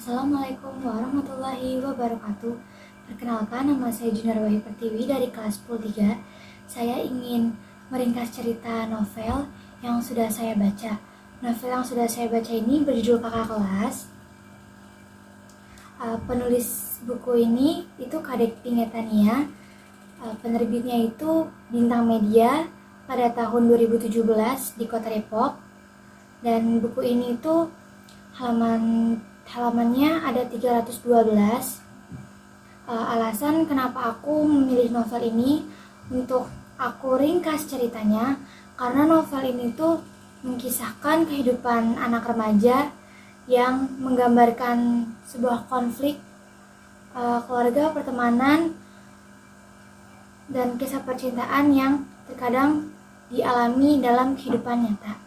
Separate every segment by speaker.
Speaker 1: Assalamualaikum warahmatullahi wabarakatuh. Perkenalkan, nama saya Junar Wahyu Pertiwi dari kelas 10 3. Saya ingin meringkas cerita novel yang sudah saya baca. Novel yang sudah saya baca ini berjudul Kakak Kelas. Penulis buku ini itu Kadek Pingetania. Penerbitnya itu Bintang Media pada tahun 2017 di Kota Depok. Dan buku ini itu halamannya ada 312. Alasan kenapa aku memilih novel ini untuk aku ringkas ceritanya, karena novel ini tuh mengisahkan kehidupan anak remaja yang menggambarkan sebuah konflik keluarga, pertemanan, dan kisah percintaan yang terkadang dialami dalam kehidupan nyata.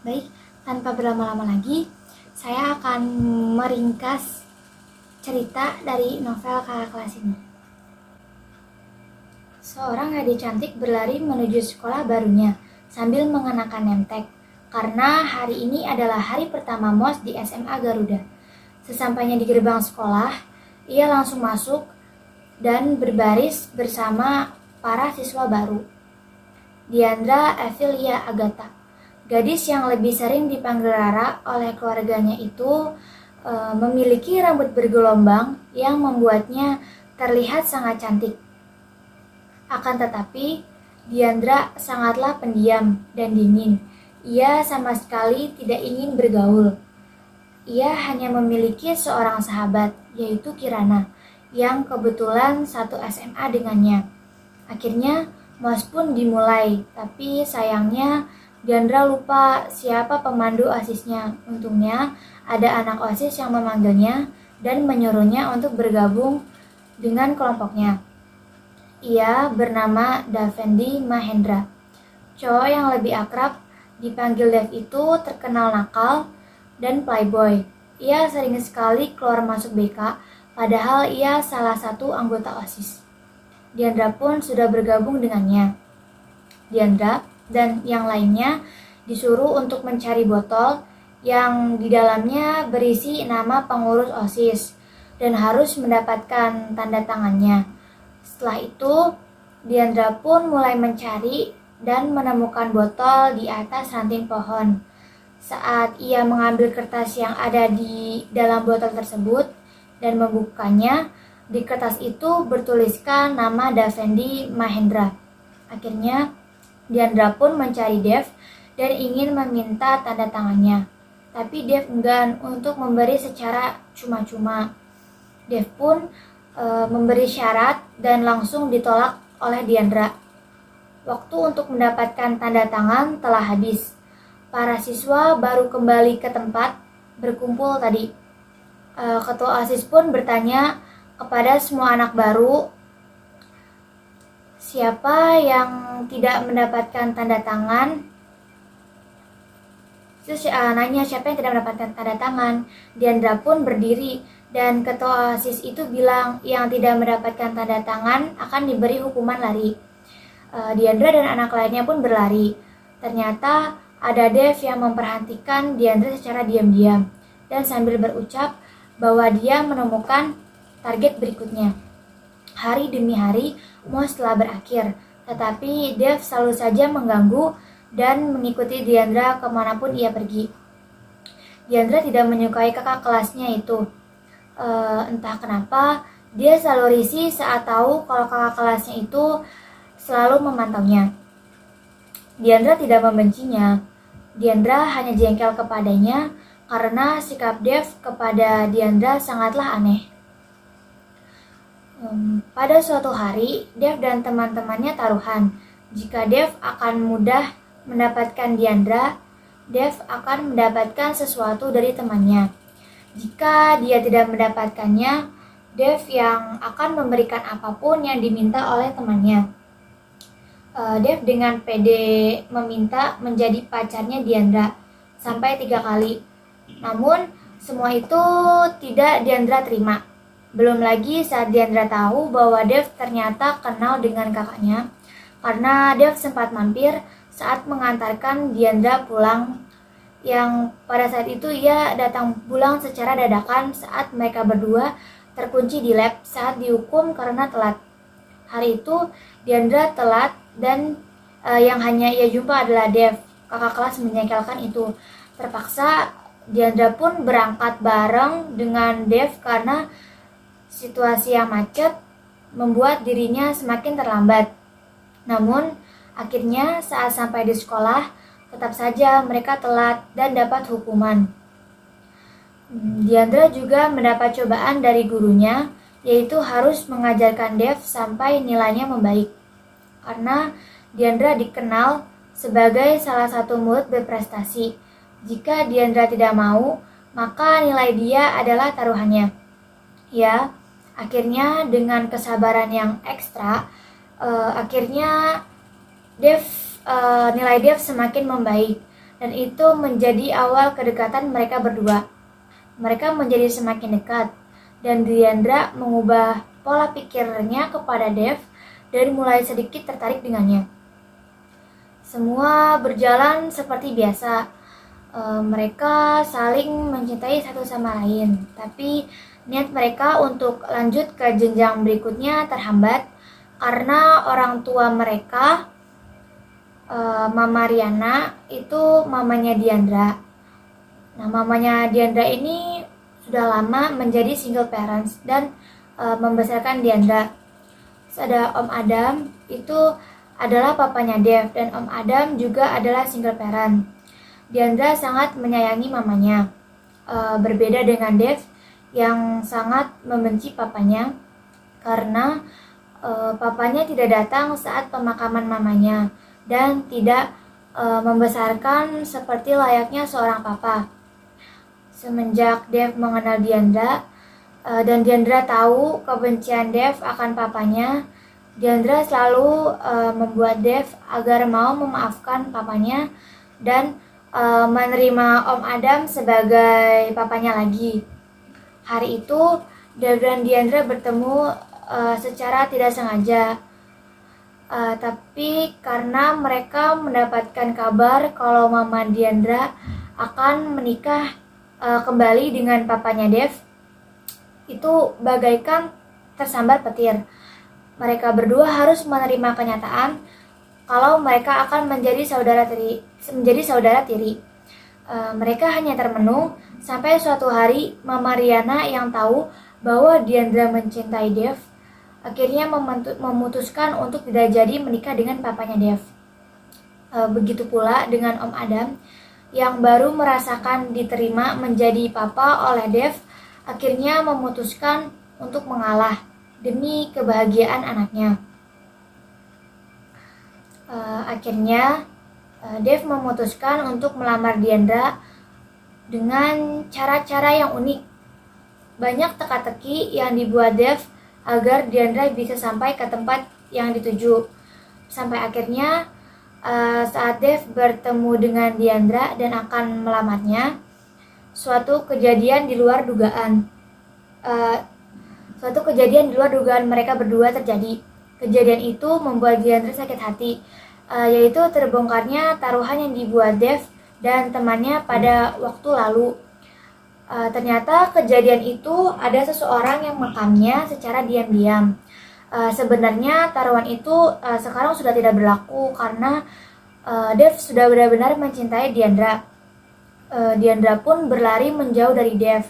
Speaker 1: Baik, tanpa berlama-lama lagi, saya akan meringkas cerita dari novel Kakak Kelas ini. Seorang gadis cantik berlari menuju sekolah barunya sambil mengenakan nemtek, karena hari ini adalah hari pertama MOS di SMA Garuda. Sesampainya di gerbang sekolah, ia langsung masuk dan berbaris bersama para siswa baru. Diandra Evelia Agatha, gadis yang lebih sering dipanggil Rara oleh keluarganya itu, memiliki rambut bergelombang yang membuatnya terlihat sangat cantik. Akan tetapi, Diandra sangatlah pendiam dan dingin. Ia sama sekali tidak ingin bergaul. Ia hanya memiliki seorang sahabat, yaitu Kirana, yang kebetulan satu SMA dengannya. Akhirnya, MOS pun dimulai, tapi sayangnya Diandra lupa siapa pemandu OSISnya. Untungnya ada anak OSIS yang memanggilnya dan menyuruhnya untuk bergabung dengan kelompoknya. Ia bernama Davendi Mahendra. Cowok yang lebih akrab dipanggil Dev itu terkenal nakal dan playboy. Ia sering sekali keluar masuk BK, padahal ia salah satu anggota OSIS. Diandra pun sudah bergabung dengannya. Diandra dan yang lainnya disuruh untuk mencari botol yang di dalamnya berisi nama pengurus OSIS dan harus mendapatkan tanda tangannya. Setelah itu, Diandra pun mulai mencari dan menemukan botol di atas ranting pohon. Saat ia mengambil kertas yang ada di dalam botol tersebut dan membukanya, di kertas itu bertuliskan nama Davendi Mahendra. Akhirnya, Diandra pun mencari Dev dan ingin meminta tanda tangannya. Tapi Dev enggan untuk memberi secara cuma-cuma. Dev pun memberi syarat dan langsung ditolak oleh Diandra. Waktu untuk mendapatkan tanda tangan telah habis. Para siswa baru kembali ke tempat berkumpul tadi. Ketua OSIS pun bertanya kepada semua anak baru, siapa yang tidak mendapatkan tanda tangan? Terus nanya siapa yang tidak mendapatkan tanda tangan. Diandra pun berdiri dan ketua OSIS itu bilang yang tidak mendapatkan tanda tangan akan diberi hukuman lari. Diandra dan anak lainnya pun berlari. Ternyata ada Dev yang memperhatikan Diandra secara diam-diam dan sambil berucap bahwa dia menemukan target berikutnya. Hari demi hari, MOS telah berakhir, tetapi Dev selalu saja mengganggu dan mengikuti Diandra kemanapun ia pergi. Diandra tidak menyukai kakak kelasnya itu. Entah kenapa, dia selalu risih saat tahu kalau kakak kelasnya itu selalu memantaunya. Diandra tidak membencinya. Diandra hanya jengkel kepadanya karena sikap Dev kepada Diandra sangatlah aneh. Pada suatu hari, Dev dan teman-temannya taruhan. Jika Dev akan mudah mendapatkan Diandra, Dev akan mendapatkan sesuatu dari temannya. Jika dia tidak mendapatkannya, Dev yang akan memberikan apapun yang diminta oleh temannya. Dev dengan pede meminta menjadi pacarnya Diandra sampai 3 kali. Namun, semua itu tidak Diandra terima. Belum lagi saat Diandra tahu bahwa Dev ternyata kenal dengan kakaknya, karena Dev sempat mampir saat mengantarkan Diandra pulang yang pada saat itu ia datang pulang secara dadakan saat mereka berdua terkunci di lab saat dihukum karena telat. Hari itu Diandra telat dan yang hanya ia jumpa adalah Dev. Kakak kelas menjengkelkan itu. Terpaksa Diandra pun berangkat bareng dengan Dev karena situasi yang macet membuat dirinya semakin terlambat. Namun, akhirnya saat sampai di sekolah, tetap saja mereka telat dan dapat hukuman. Diandra juga mendapat cobaan dari gurunya, yaitu harus mengajarkan Dev sampai nilainya membaik. Karena Diandra dikenal sebagai salah satu murid berprestasi. Jika Diandra tidak mau, maka nilai dia adalah taruhannya. Ya, akhirnya dengan kesabaran yang ekstra, akhirnya nilai Dev semakin membaik, dan itu menjadi awal kedekatan mereka berdua. Mereka menjadi semakin dekat, dan Diandra mengubah pola pikirnya kepada Dev dan mulai sedikit tertarik dengannya. Semua berjalan seperti biasa. Mereka saling mencintai satu sama lain, tapi niat mereka untuk lanjut ke jenjang berikutnya terhambat karena orang tua mereka, Mama Riana, itu mamanya Diandra. Nah, mamanya Diandra ini sudah lama menjadi single parents dan membesarkan Diandra. Terus ada Om Adam, itu adalah papanya Dev, dan Om Adam juga adalah single parent. Diandra sangat menyayangi mamanya, berbeda dengan Dev yang sangat membenci papanya karena papanya tidak datang saat pemakaman mamanya dan tidak membesarkan seperti layaknya seorang papa. Semenjak Dev mengenal Diandra dan Diandra tahu kebencian Dev akan papanya, Diandra selalu membuat Dev agar mau memaafkan papanya dan menerima Om Adam sebagai papanya lagi. Hari itu Dev dan Diandra bertemu secara tidak sengaja. Tapi karena mereka mendapatkan kabar kalau Mama Diandra akan menikah kembali dengan papanya Dev, itu bagaikan tersambar petir. Mereka berdua harus menerima kenyataan kalau mereka akan menjadi saudara tiri. Mereka hanya termenung sampai suatu hari Mama Riana yang tahu bahwa Diandra mencintai Dev akhirnya memutuskan untuk tidak jadi menikah dengan papanya Dev. Begitu pula dengan Om Adam yang baru merasakan diterima menjadi papa oleh Dev, akhirnya memutuskan untuk mengalah demi kebahagiaan anaknya. Akhirnya Dev memutuskan untuk melamar Diandra dengan cara-cara yang unik. Banyak teka-teki yang dibuat Dev agar Diandra bisa sampai ke tempat yang dituju. Sampai akhirnya saat Dev bertemu dengan Diandra dan akan melamarnya, suatu kejadian di luar dugaan mereka berdua terjadi. Kejadian itu membuat Diandra sakit hati, yaitu terbongkarnya taruhan yang dibuat Dev dan temannya pada waktu lalu. Ternyata kejadian itu ada seseorang yang merekamnya secara diam-diam. Sebenarnya taruhan itu sekarang sudah tidak berlaku karena Dev sudah benar-benar mencintai Diandra. Diandra pun berlari menjauh dari Dev.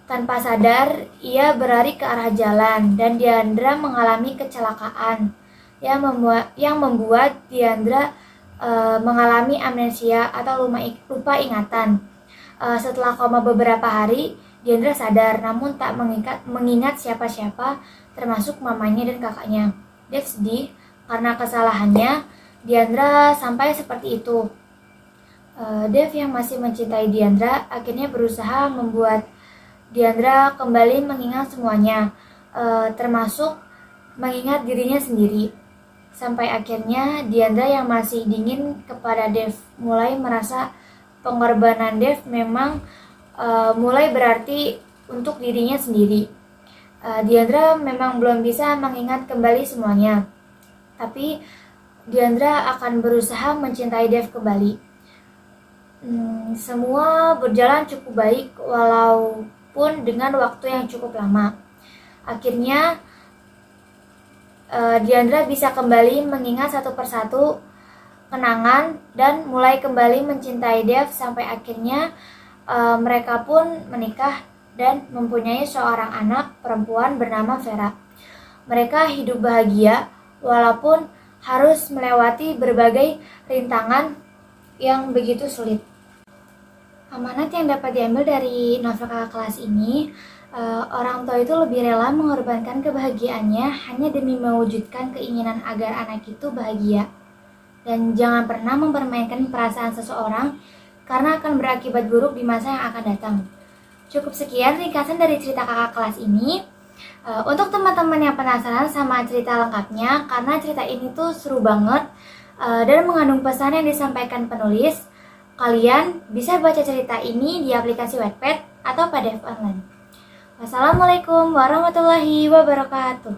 Speaker 1: Tanpa sadar, ia berlari ke arah jalan dan Diandra mengalami kecelakaan yang membuat Diandra mengalami amnesia atau lupa ingatan. Setelah koma beberapa hari, Diandra sadar namun tak mengingat siapa-siapa termasuk mamanya dan kakaknya. Dev sedih karena kesalahannya Diandra sampai seperti itu. Dev yang masih mencintai Diandra akhirnya berusaha membuat Diandra kembali mengingat semuanya, termasuk mengingat dirinya sendiri. Sampai akhirnya Diandra yang masih dingin kepada Dev mulai merasa pengorbanan Dev memang mulai berarti untuk dirinya sendiri. Diandra memang belum bisa mengingat kembali semuanya, tapi Diandra akan berusaha mencintai Dev kembali. Semua berjalan cukup baik walaupun dengan waktu yang cukup lama. Akhirnya Diandra bisa kembali mengingat satu persatu kenangan dan mulai kembali mencintai Dev sampai akhirnya mereka pun menikah dan mempunyai seorang anak perempuan bernama Vera. Mereka hidup bahagia walaupun harus melewati berbagai rintangan yang begitu sulit. Amanat yang dapat diambil dari novel kakak kelas ini, orang tua itu lebih rela mengorbankan kebahagiaannya hanya demi mewujudkan keinginan agar anak itu bahagia. Dan jangan pernah mempermainkan perasaan seseorang karena akan berakibat buruk di masa yang akan datang. Cukup sekian ringkasan dari cerita kakak kelas ini. Untuk teman-teman yang penasaran sama cerita lengkapnya, karena cerita ini tuh seru banget dan mengandung pesan yang disampaikan penulis, kalian bisa baca cerita ini di aplikasi Wattpad atau PDF online. Wassalamualaikum warahmatullahi wabarakatuh.